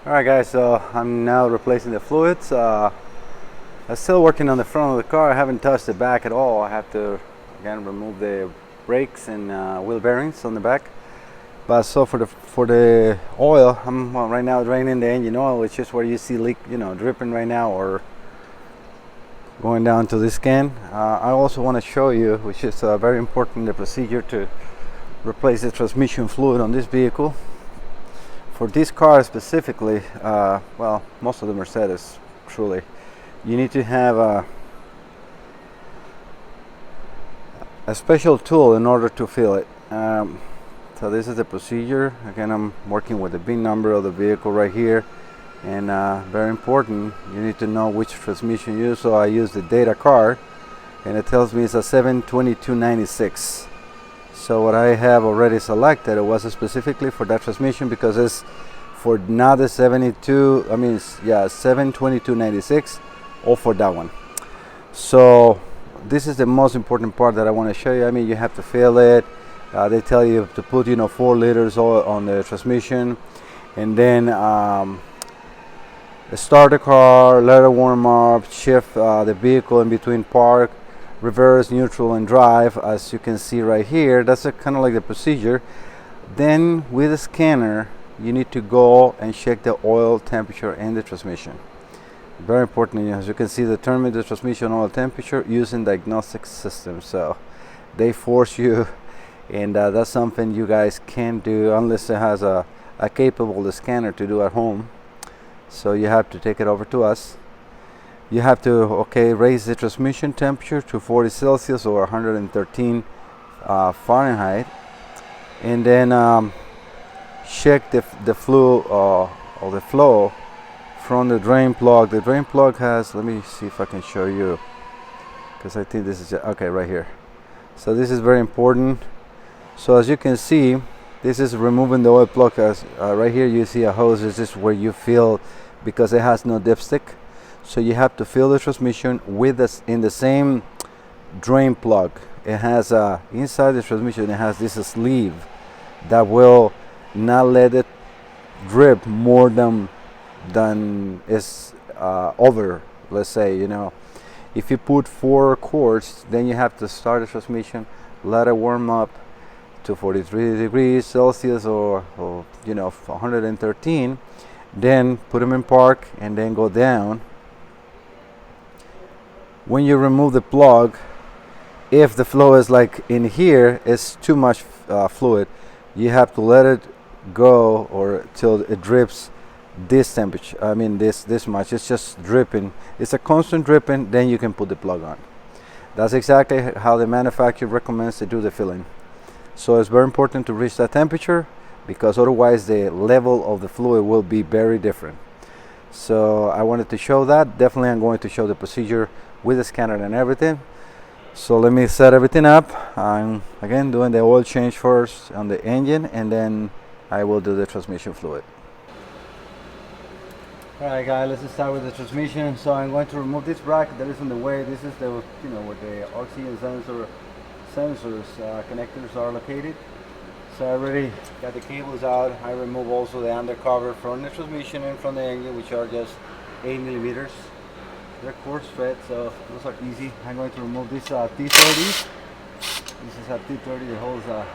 Alright guys, so I'm now replacing the fluids. I'm still working on the front of the car. I haven't touched the back at all. I have to again remove the brakes and wheel bearings on the back. But so for the oil, I'm right now draining the engine oil, which is where you see leak, dripping right now or going down to this can. I also want to show you, which is very important, the procedure to replace the transmission fluid on this vehicle. For this car specifically, well, most of the Mercedes, truly, you need to have a special tool in order to fill it. So this is the procedure. Again, I'm working with the VIN number of the vehicle right here, and very important, you need to know which transmission you use. So I use the data card, and it tells me it's a 72296. So what I have already selected, it was specifically for that transmission because it's for not the 72296 or for that one. So this is the most important part that I want to show you. I mean, you have to fill it. They tell you to put 4 liters oil on the transmission, and then start the car, let it warm up, shift the vehicle in between park, reverse, neutral, and drive, as you can see right here. That's kind of like the procedure. Then with the scanner, you need to go and check the oil temperature in the transmission. Very important. As you can see, determine the transmission oil temperature using diagnostic system. So they force you, and that's something you guys can't do unless it has a capable scanner to do at home. So you have to take it over to us. You have to raise the transmission temperature to 40 Celsius or 113 Fahrenheit, and then check the flow or the flow from the drain plug. The drain plug has, let me see if I can show you, because I think this is okay right here. So this is very important. So as you can see, this is removing the oil plug. As right here you see a hose. This is where you fill, because it has no dipstick. So you have to fill the transmission with this in the same drain plug. It has inside the transmission, it has this sleeve that will not let it drip more than is over. Let's say, if you put 4 quarts, then you have to start the transmission, let it warm up to 43 degrees Celsius or 113, then put them in park and then go down. When you remove the plug, if the flow is like in here, it's too much fluid, you have to let it go or till it drips this temperature. I mean this much. It's just dripping. It's a constant dripping. Then you can put the plug on. That's exactly how the manufacturer recommends to do the filling. So it's very important to reach that temperature, because otherwise the level of the fluid will be very different. So I wanted to show that. Definitely I'm going to show the procedure with the scanner and everything. So let me set everything up. I'm again doing the oil change first on the engine, and then I will do the transmission fluid. Alright guys, let's start with the transmission. So I'm going to remove this bracket that is in the way. This is the where the oxygen sensors connectors are located. So I already got the cables out. I remove also the undercover from the transmission and from the engine, which are just 8 millimeters. They're coarse fed, so those are easy. I'm going to remove this T30. This is a T30 that holds a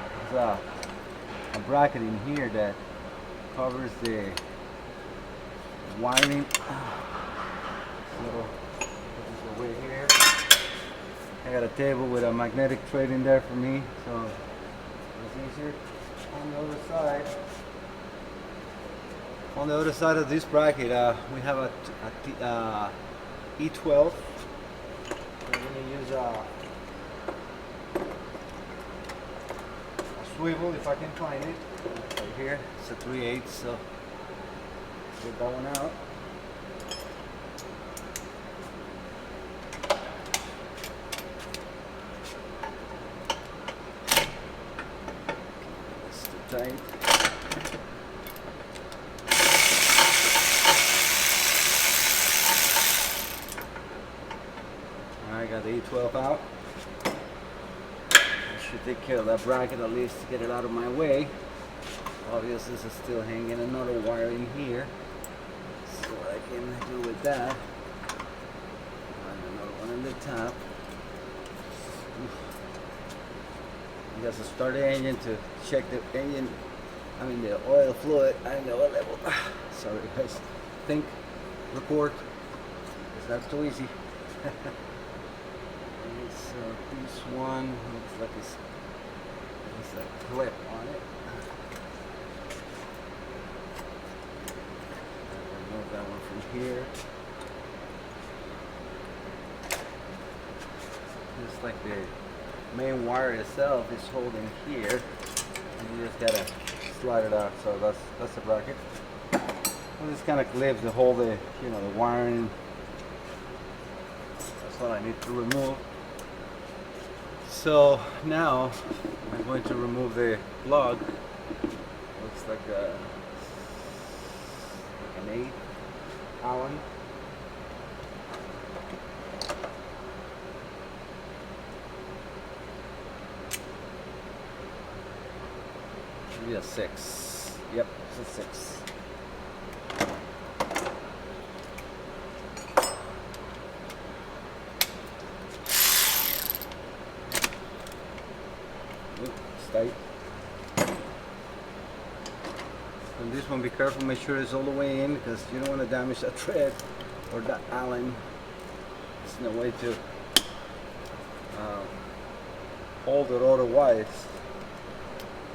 bracket in here that covers the wiring. So this is the way here. I got a table with a magnetic thread in there for me, so it's easier. On the other side of this bracket, we have a E12. We're going to use a swivel, if I can find it. Right here, it's a 3/8, so get that one out. It's too tight. I got the E12 out. I should take care of that bracket at least to get it out of my way. Obviously this is still hanging another wire in here. can do with that. And another one on the top. You have to start the engine to check the engine, the oil fluid and the oil level. Sorry guys, think, record, it's not so easy. Okay, so this one looks like it's a clip on it. Remove that one from here. Just like the main wire itself is holding here, and you just gotta slide it out. So that's the bracket. Well, this kind of clips to hold the the wiring. That's what I need to remove. So now I'm going to remove the plug. Looks like an 8 Allen. Maybe a 6. Yep, it's a 6. Tight. And this one, be careful, make sure it's all the way in, because you don't want to damage that thread or that Allen. There's no way to hold it otherwise,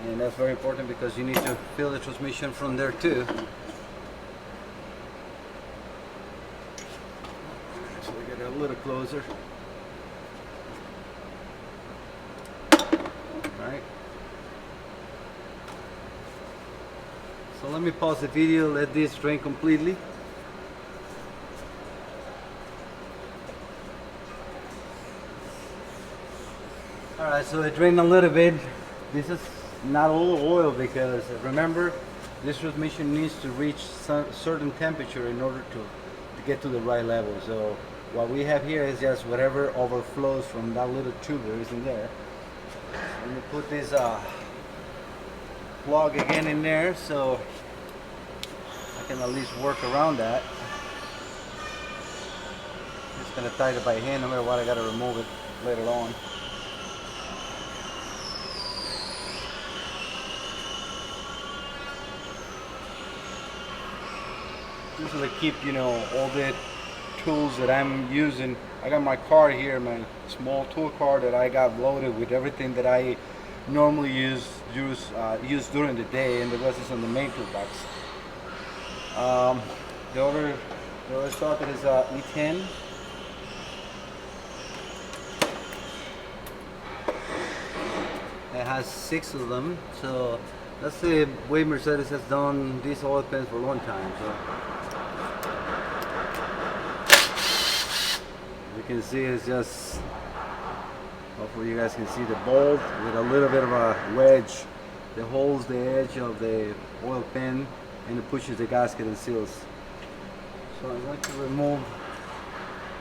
and that's very important because you need to feel the transmission from there too. So we get a little closer. Right. So let me pause the video, let this drain completely. Alright, so it drained a little bit. This is not all oil because remember, this transmission needs to reach some certain temperature in order to get to the right level. So what we have here is just whatever overflows from that little tube that is in there. Let me put this plug again in there so I can at least work around that. Just gonna tighten it by hand, no matter what. I gotta remove it later on. Usually keep all the tools that I'm using. I got my car here, my small tool car that I got loaded with everything that I normally use during the day, and the rest is on the main toolbox. The other socket is E10. It has 6 of them, so that's the way Mercedes has done these oil pans for a long time. So you can see it's just, hopefully you guys can see the bolt with a little bit of a wedge that holds the edge of the oil pan and it pushes the gasket and seals. So I'm going to remove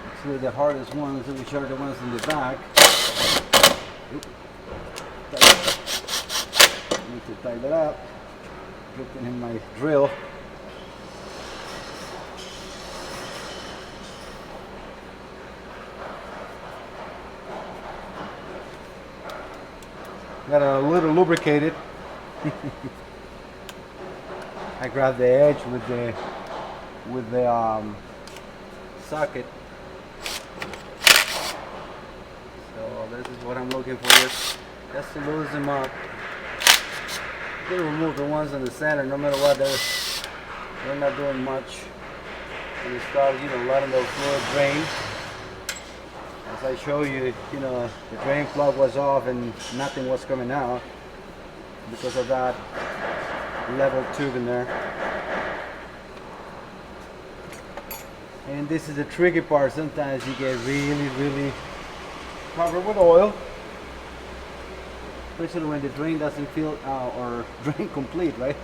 actually the hardest ones, which are the ones in the back. Oop. I need to tighten it up. Looking in my drill. Got a little lubricated. I grabbed the edge with the socket. So this is what I'm looking for, just to lose them up. You can remove the ones on the center, no matter what, they're not doing much. And you start, letting the fluid drain. As I show you, the drain plug was off and nothing was coming out because of that level tube in there. And this is the tricky part. Sometimes you get really covered with oil, especially when the drain doesn't fill or drain complete, right?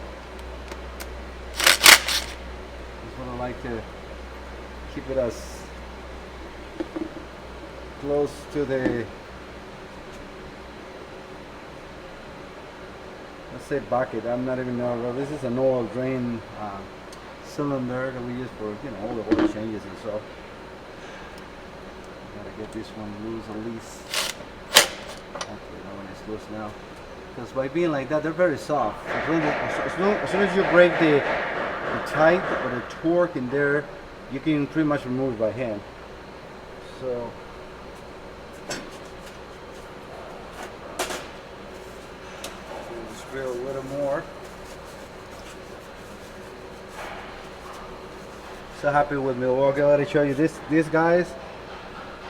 That's what I like to keep it as close to the, let's say, bucket. I'm not even know. Well, this is an oil drain cylinder that we use for, you know, all the oil changes and stuff. Gotta get this one loose at least. Okay, that one is loose now. Because by being like that, they're very soft. As soon as you break the tight or the torque in there, you can pretty much remove it by hand. So just drill a little more. So happy with Milwaukee. Let me show you this guys.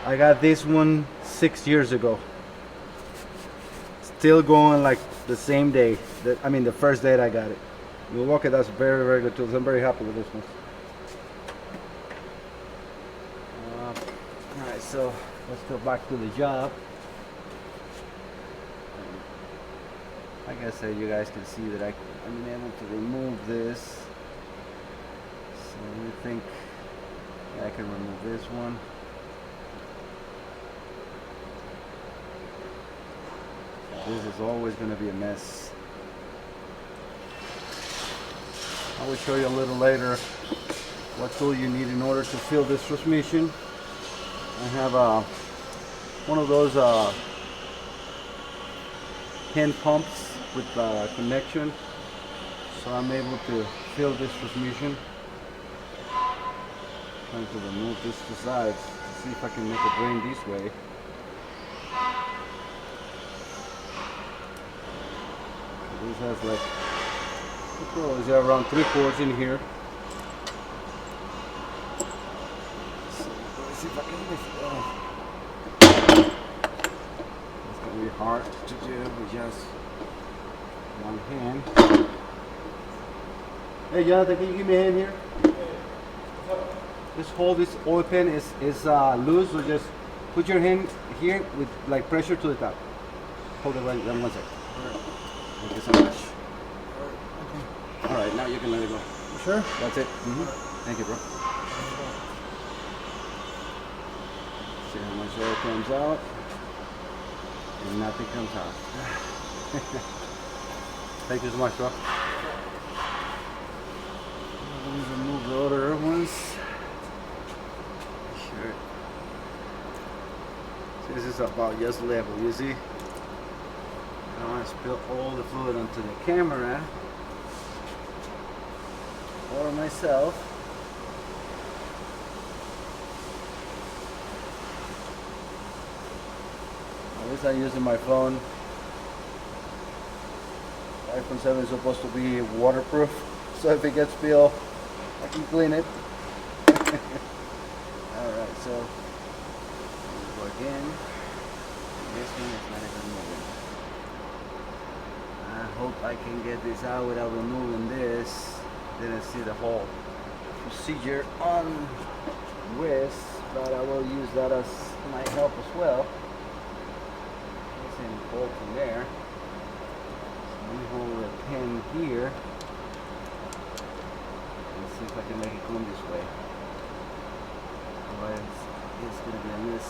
I got this one 6 years ago. Still going like the same day. I mean the first day that I got it. Milwaukee does very, very good tools. I'm very happy with this one. Alright, so let's go back to the job. Like I said, you guys can see that I'm able to remove this. So we think I can remove this one. This is always going to be a mess. I will show you a little later what tool you need in order to fill this transmission. I have one of those hand pumps with connection, so I'm able to fill this transmission. Trying to remove this to sides to see if I can make it drain this way. This has like, is around 3/4 in here. So let's see if I can lift it off. It's gonna be hard to do with just one hand. Hey Jonathan, can you give me a hand here? Just hold this oil pan is loose, so just put your hand here with like pressure to the top. Hold it right then 1 second. Thank you so much. Alright, now you can let it go. You sure? That's it. Thank you, bro. See how much oil comes out. And nothing comes out. Thank you so much, bro. Let me remove the other ones. Sure. So this is about just level, you see? I don't want to spill all the fluid onto the camera or myself. At least I'm using my phone. iPhone 7 is supposed to be waterproof, so if it gets spilled, I can clean it. Alright, so here we go again. This one is not even moving. I hope I can get this out without removing this. Didn't see the whole procedure on wrist, but I will use that as my help as well. Let's see any bolt from there. So let me hold the pen here and see if I can make it come this way. Otherwise, it's going to be a mess.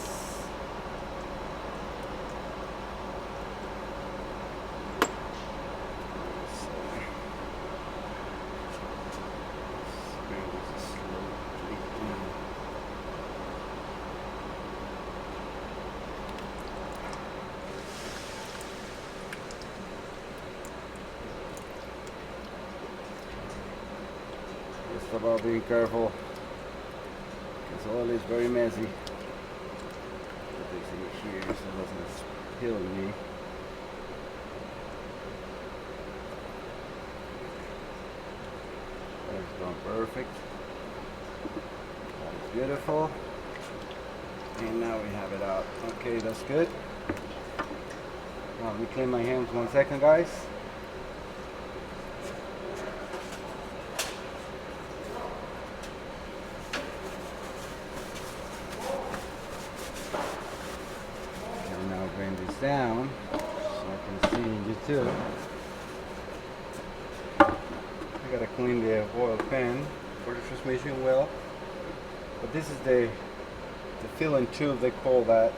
Just about being careful, because oil is very messy. Put this in here so it doesn't spill me. That's gone perfect. That is beautiful. And now we have it out. Okay, that's good. Let me clean my hands 1 second, guys. Bring this down so I can see you too. I gotta clean the oil pan for the transmission well, but this is the filling tube, they call that.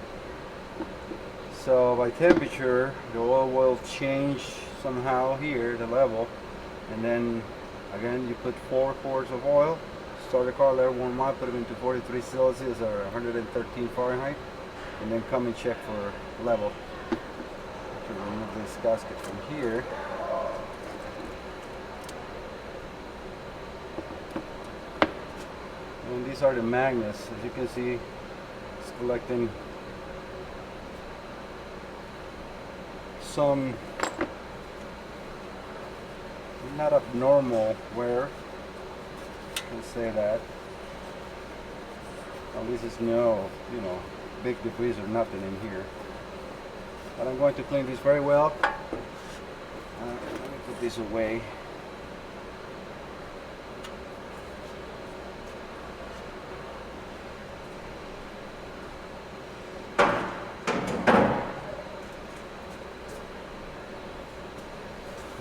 So by temperature the oil will change somehow here, the level, and then Again, you put 4 quarts of oil, start the car, let it warm up, put it into 43 Celsius or 113 Fahrenheit, and then come and check for level. To remove this gasket from here. And these are the magnets. As you can see, it's collecting some not abnormal wear. I can say that. At least it's no, big debris or nothing in here. But I'm going to clean this very well. Let me put this away.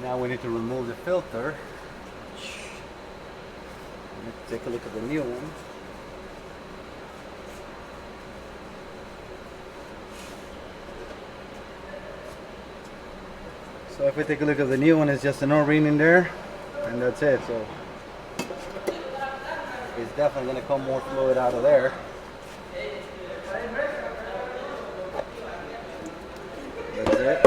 Now we need to remove the filter. Let's take a look at the new one. So if we take a look at the new one, it's just an O-ring in there, and that's it. So it's definitely going to come more fluid out of there. That's it.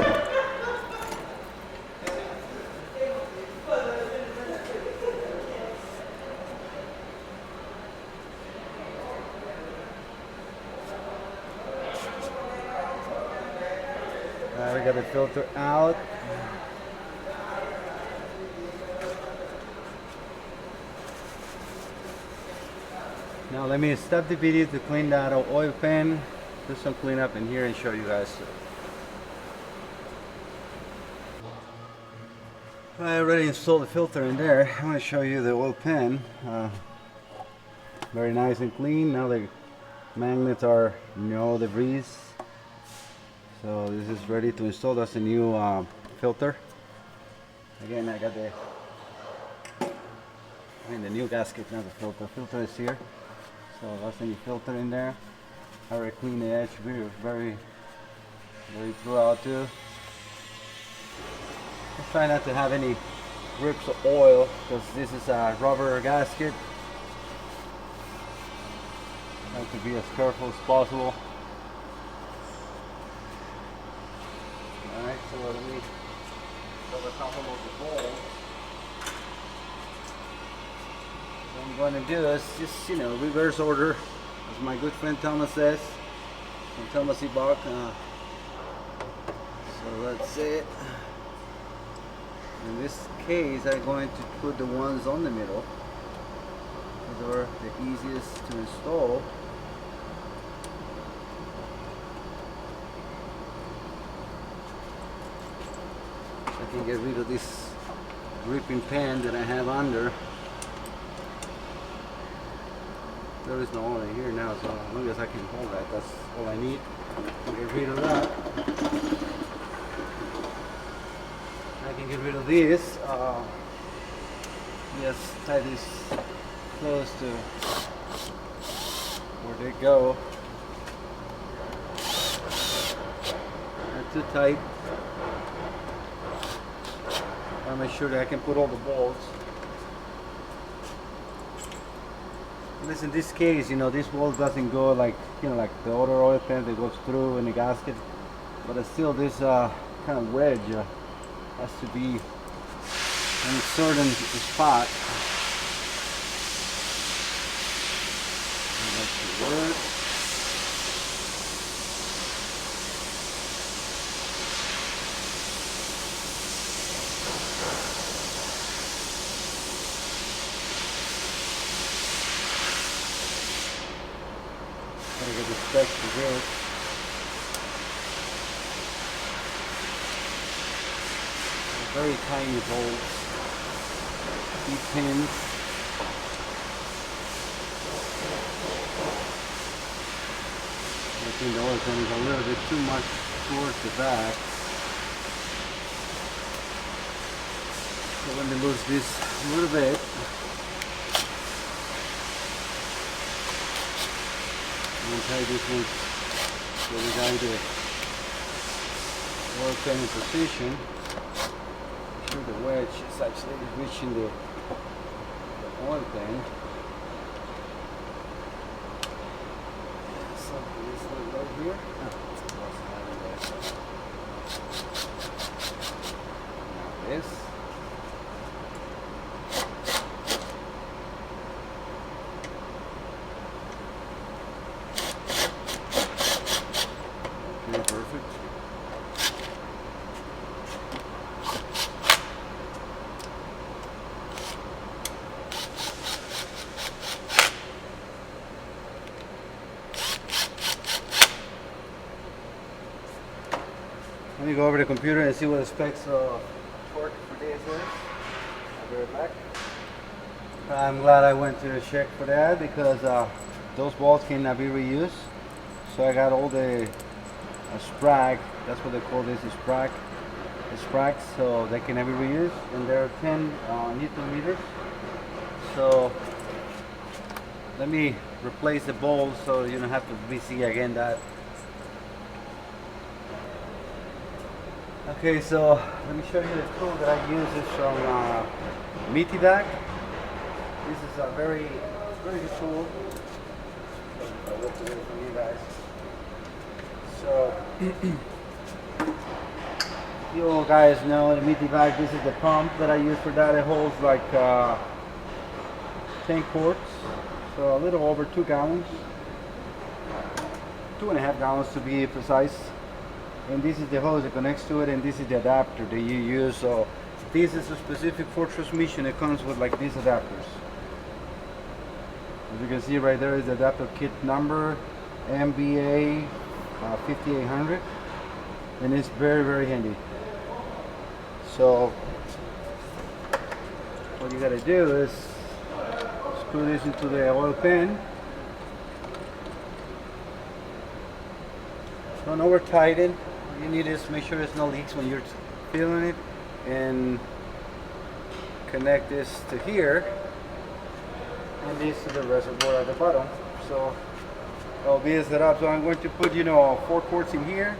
We got the filter out. Now let me stop the video to clean that oil pan, do some cleanup in here and show you guys. I already installed the filter in there. I'm going to show you the oil pan. Very nice and clean. Now the magnets are no debris. So this is ready to install. That's a new filter. Again, I got the new gasket, not the filter. Filter is here. So that's the new filter in there. I already cleaned the edge very throughout too. Just try not to have any drips of oil because this is a rubber gasket. I have to be as careful as possible. Alright, so let me cover a couple of the bolts. What I'm going to do is just, reverse order, as my good friend Thomas says, from Thomas E-Bach. So that's it. In this case, I'm going to put the ones on the middle. These are the easiest to install. I can get rid of this gripping pan that I have under. There is no oil in here now, so as long as I can hold that, that's all I need. Get rid of that. I can get rid of this. Just tie this close to where they go. Not too tight. I'll make sure that I can put all the bolts. At in this case, this bolt doesn't go like the other oil pan that goes through in the gasket, but it's still this kind of wedge has to be in a certain spot. And that should work. Gotta get the specs for this. Very tiny bolts. These pins. I think the oil pan is a little bit too much towards the back. So let me lose this a little bit. And tie this one so we got the oil pan in position. Make sure the wedge is actually reaching the oil pan. So this one right here. Now this. Okay, perfect. Let me go over the computer and see what the specs of torque for this is. I'll be right back. I'm glad I went to check for that because those bolts cannot be reused. So I got all the sprag, that's what they call this, sprag. The sprags, so they cannot be reused, and they're 10 Newton meters. So let me replace the bolts so you don't have to re-see again that. Okay, so let me show you the tool that I use. Is from Mercedes. This is a very good tool. I'll look at it for you guys. So you guys know the Mercedes. This is the pump that I use for that. It holds like 10 quarts, so a little over 2 gallons, 2.5 gallons to be precise. And this is the hose that connects to it, and this is the adapter that you use. So this is a specific for transmission. It comes with like these adapters. As you can see right there is the adapter kit number MBA 5800, and it's very handy. So what you gotta do is screw this into the oil pan. Don't over tighten. All you need is make sure there's no leaks when you're filling it, and connect this to here and this to the reservoir at the bottom. So I'll be set up. So I'm going to put 4 quarts in here,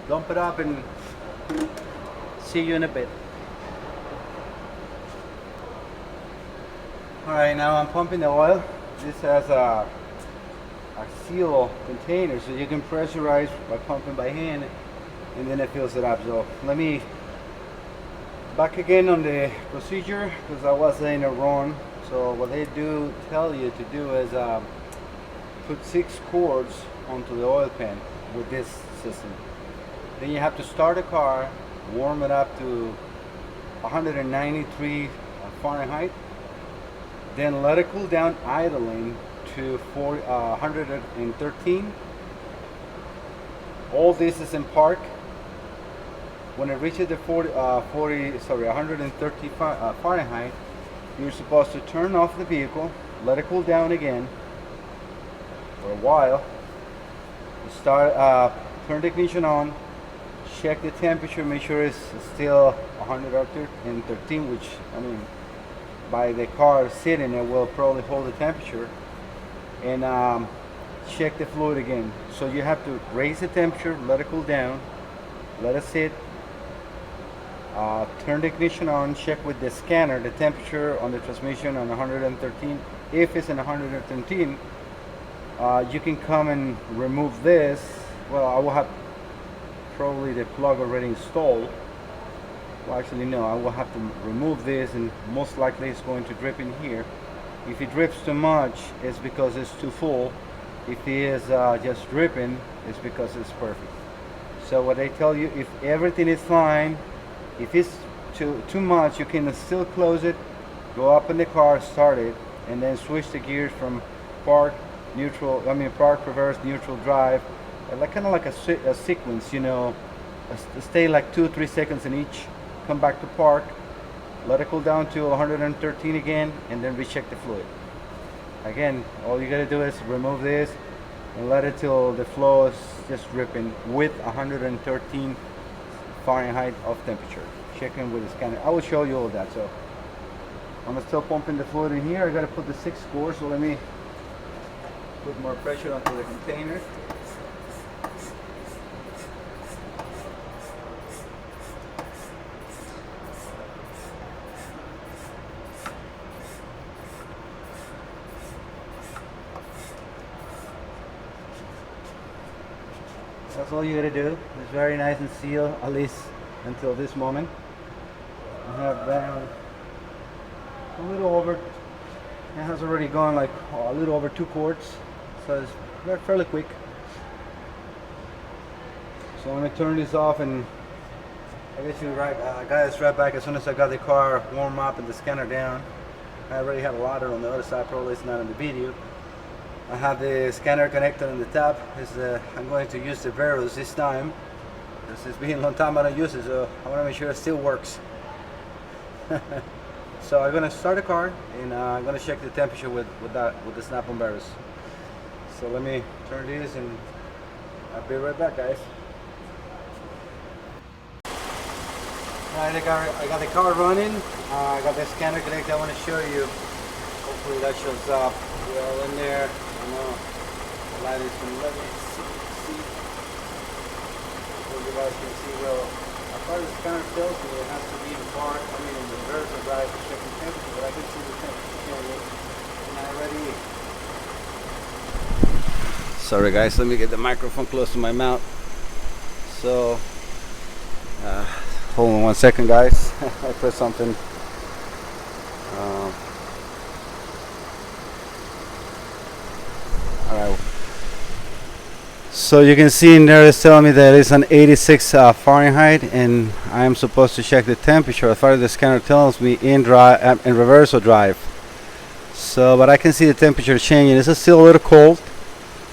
dump it up, and see you in a bit. Alright, now I'm pumping the oil. This has a seal container, so you can pressurize by pumping by hand, and then it fills it up. So let me back again on the procedure because I was saying it wrong. So what they do tell you to do is put 6 cords onto the oil pan with this system. Then you have to start a car, warm it up to 193 Fahrenheit, then let it cool down idling to 113. All this is in park. When it reaches the 130 Fahrenheit, you're supposed to turn off the vehicle, let it cool down again for a while, turn the ignition on, check the temperature, make sure it's still 113, which, I mean, by the car sitting, it will probably hold the temperature. And check the fluid again. So you have to raise the temperature, let it cool down, let it sit, turn the ignition on, check with the scanner the temperature on the transmission on 113. If it's in 113, you can come and remove this. Well, I will have probably the plug already installed. Well, actually no, I will have to remove this, and most likely it's going to drip in here. If it drips too much, it's because it's too full. If it is just dripping, it's because it's perfect. So what they tell you, if everything is fine, if it's too much, you can still close it, go up in the car, start it, and then switch the gears from park, reverse, neutral, drive, like kind of like a sequence, stay like 2-3 seconds in each, come back to park, let it cool down to 113 again, and then recheck the fluid. Again, all you gotta do is remove this and let it till the flow is just dripping with 113 Fahrenheit of temperature. Checking with the scanner. I will show you all that. So I'm still pumping the fluid in here. I gotta put the 6 scores, so let me put more pressure onto the container. That's all you gotta do. It's very nice and sealed, at least until this moment. I have a little over, it has already gone like a little over 2 quarts, so it's fairly quick. So I'm gonna turn this off and I guess you guys right back as soon as I got the car warm up and the scanner down. I already have a ladder on the other side, probably it's not in the video. I have the scanner connected on the top. I'm going to use the Veros this time. This has been a long time I don't use it, so I want to make sure it still works. So I'm going to start the car and I'm going to check the temperature with the snap-on Veros. So let me turn this and I'll be right back, guys. Alright, I got the car running. I got the scanner connected. I want to show you. Hopefully that shows up. We're all in there. I know the light is from 11. See. So you guys can see well. As far as the scanner tells me, it has to be in park. I mean, in the reverse drive to check the temperature, but I can see the temperature changing. And I'm ready. Sorry, guys. Let me get the microphone close to my mouth. So. Hold on 1 second, guys. I pressed something. Alright. So you can see in there it's telling me that it's an 86 Fahrenheit, and I am supposed to check the temperature as far as the scanner tells me in reversal drive. So, but I can see the temperature changing. It's still a little cold.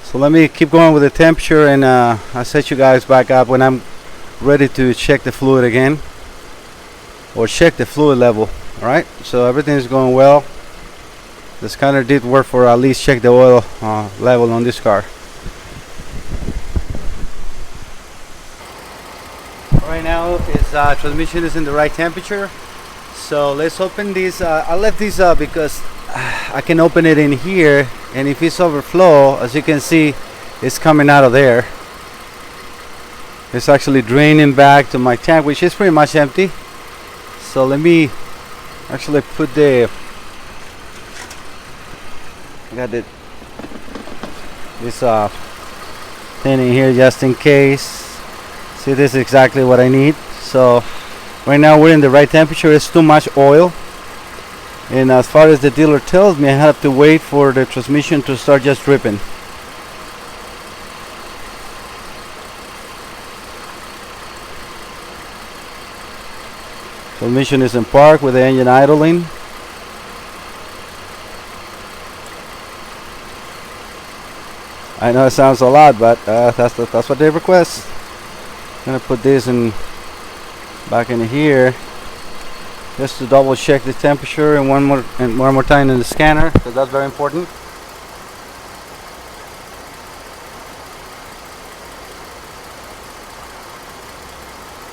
So let me keep going with the temperature, and I'll set you guys back up when I'm ready to check the fluid again, or check the fluid level. Alright, so everything's going well. The scanner did work for at least check the oil level on this car. Right now its transmission is in the right temperature, so let's open this. I left this up because I can open it in here, and if it's overflow, as you can see, it's coming out of there. It's actually draining back to my tank, which is pretty much empty. So let me actually put this thing in here just in case. See, this is exactly what I need. So right now we're in the right temperature. It's too much oil, and as far as the dealer tells me, I have to wait for the transmission to start just dripping. Transmission is in park with the engine idling. I know it sounds a lot, but that's what they request. I'm gonna put this back in here just to double check the temperature, and one more time in the scanner, because that's very important.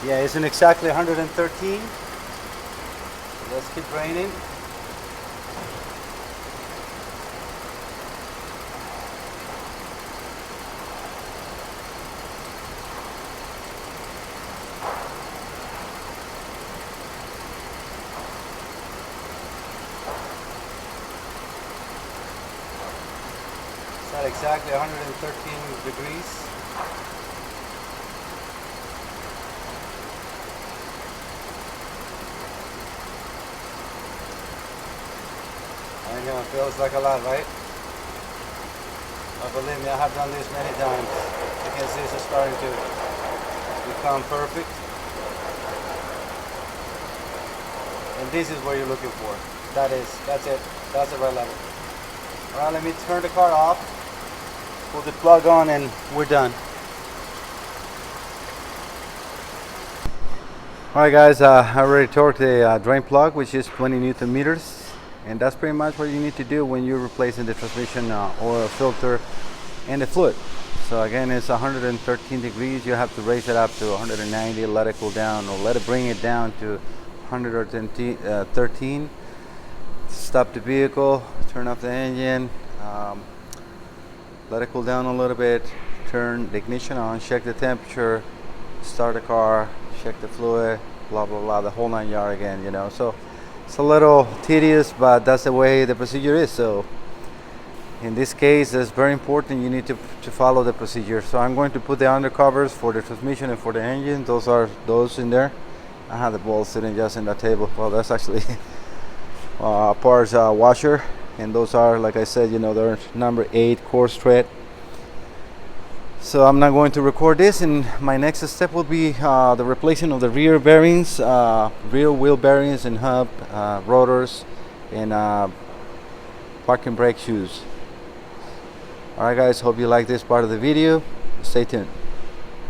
Yeah, it's in exactly 113. Let's keep draining. It's at exactly 113 degrees. I know it feels like a lot, right? But believe me, I have done this many times. You can see it's starting to become perfect. And this is what you're looking for. That's it. That's the right level. Alright, let me turn the car off, pull the plug on, and we're done. Alright guys, I already torqued the drain plug, which is 20 Newton meters. And that's pretty much what you need to do when you're replacing the transmission oil filter and the fluid. So again, it's 113 degrees. You have to raise it up to 190, let it cool down, or let it bring it down to 113. Stop the vehicle, turn off the engine, let it cool down a little bit, turn the ignition on, check the temperature, start the car, check the fluid, blah blah blah, the whole 9 yards again, you know. So it's a little tedious, but that's the way the procedure is. So, in this case, it's very important. You need to follow the procedure. So I'm going to put the undercovers for the transmission and for the engine. Those are those in there. I have the ball sitting just in the table. Well, that's actually parts washer, and those are, like I said, you know, they're number 8 coarse thread. So I'm not going to record this, and my next step will be the replacement of the rear bearings, rear wheel bearings and hub, rotors, and parking brake shoes. Alright guys, hope you like this part of the video. Stay tuned.